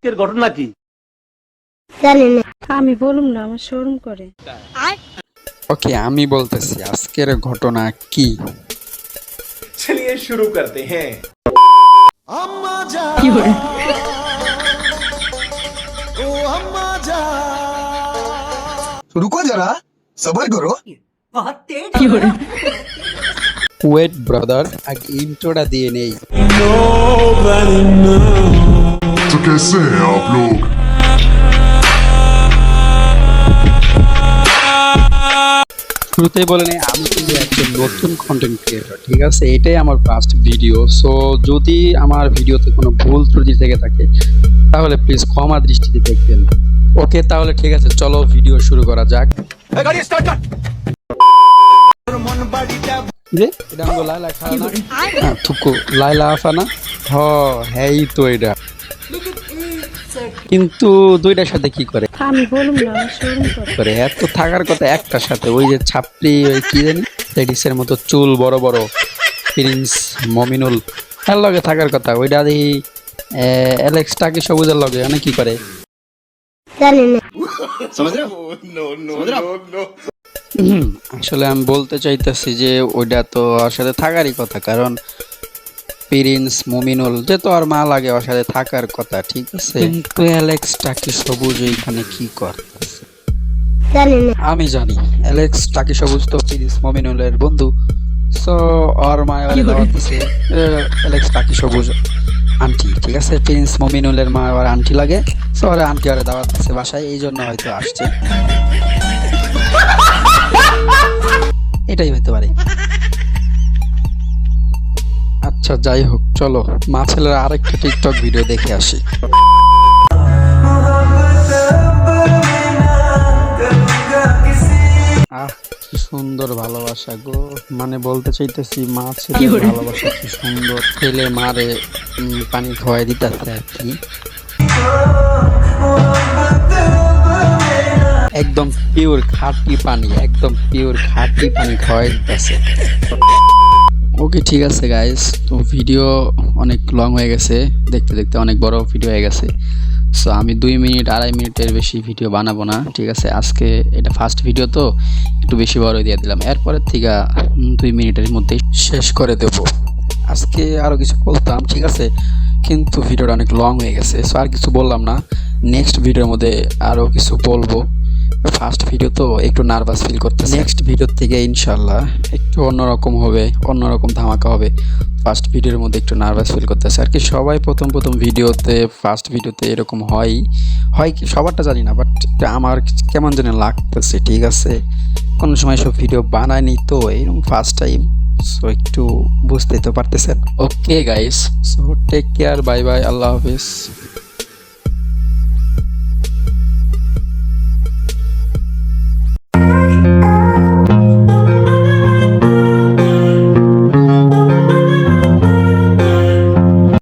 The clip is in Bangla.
এর ঘটনা কি জানি না, আমি বলুম না, আমার শরম করে। ওকে, আমি বলতেছি আজকের ঘটনা কি। चलिए शुरू करते हैं। रुको जरा, सबर करो। ওয়েট ব্রাদার, আগে ইন্ট্রোটা দিয়ে নেই। तो कैसे हैं आप लोग? শুরুতেই বলে নেই, আমি কিন্তু একজন নতুন কন্টেন্ট ক্রিয়েটর, ঠিক আছে? এটাই আমার ফার্স্ট ভিডিও। সো যদি আমার ভিডিওতে কোনো ভুল ত্রুটি থেকে থাকে তাহলে প্লিজ ক্ষমা দৃষ্টিতে দেখবেন। ওকে, তাহলে ঠিক আছে, চলো ভিডিও শুরু করা যাক। যে এটা আমগো লাইলা খানা, হ্যাঁ থুকু লাইলা আফানা, হ্যাঁ তো এটা। কিন্তু দুইটার সাথে কি করে আমি বলুম না, আমার শরম করে। করে এত থাকার কথা একটার সাথে, ওই যে ছাপড়ি, ওই কি জানি লেডিসের মতো চুল বড় বড় প্রিন্স মমিনুল, তার লগে থাকার কথা। ওইটা দেখি অ্যালেক্স টাকি সবুজের লগে অনেক কি করে জানি না, আসলে আমি বলতে চাইতেছি যে ওইটা তো ওর সাথে থাকারই কথা, কারণ প্রিন্স মমিনুল যে তো আর মা লাগে ওর সাথে থাকার কথা, ঠিক আছে? কিন্তু অ্যালেক্স টাকি সবুজ এইখানে কি করতেছে জানি না, আমি জানি। অ্যালেক্স টাকি সবুজ তো প্রিন্স মমিনুলের বন্ধু। সো ওর মায়ের দাওয়াত দিছে অ্যালেক্স টাকি সবুজ আন্টি, ঠিক আছে? প্রিন্স মমিনুলের মা আর আন্টি লাগে, সো ওর আন্টি আর দাওয়াত দিছে বাসায়, এই জন্য হয়তো আসছে, এটাই হতে পারে। আচ্ছা যাই হোক, চলো মা ছেলের আরেকটা টিকটক ভিডিও দেখে আসি। আহ কি সুন্দর ভালোবাসা গো, মানে বলতে চাইতেছি মা ছেলের ভালোবাসা কি সুন্দর। ছেলে মারে পানি খাওয়াই দিতেছে আর কি, একদম পিওর খাঁটি পানি, একদম পিওর খাঁটি পানি খাওয়াই দিতেছে। ওকে ঠিক আছে গাইস, তো ভিডিও অনেক লং হয়ে গেছে, দেখতে দেখতে অনেক বড় ভিডিও হয়ে গেছে। সো আমি 2 মিনিট 2.5 মিনিটের বেশি ভিডিও বানাবো না, ঠিক আছে? আজকে এটা ফার্স্ট ভিডিও তো একটু বেশি বড় দিয়ে দিলাম, এরপরের থেকে 2 মিনিটের মধ্যে শেষ করে দেব। আজকে আরও কিছু বলতাম, ঠিক আছে, কিন্তু ভিডিওটা অনেক লং হয়ে গেছে, সো আর কিছু বললাম না। নেক্সট ভিডিওর মধ্যে আরও কিছু বলবো। ফার্স্ট ভিডিও তো একটু নার্ভাস ফিল করতে, নেক্সট ভিডিও থেকে ইনশাল্লাহ একটু অন্যরকম হবে, অন্যরকম ধামাকা হবে। ফার্স্ট ভিডিওর মধ্যে একটু নার্ভাস ফিল করতেছে আর কি। সবাই প্রথম ভিডিওতে, ফার্স্ট ভিডিওতে এরকম হয় কি সবারটা জানি না, বাট আমার কেমন যেন লাগতেছে, ঠিক আছে? কোনো সময় সব ভিডিও বানায়নি তো, এরকম ফার্স্ট টাইম, সো একটু বুঝতেই তো পারতেছেন। Okay guys, so take care, bye bye, Allah হাফিজ।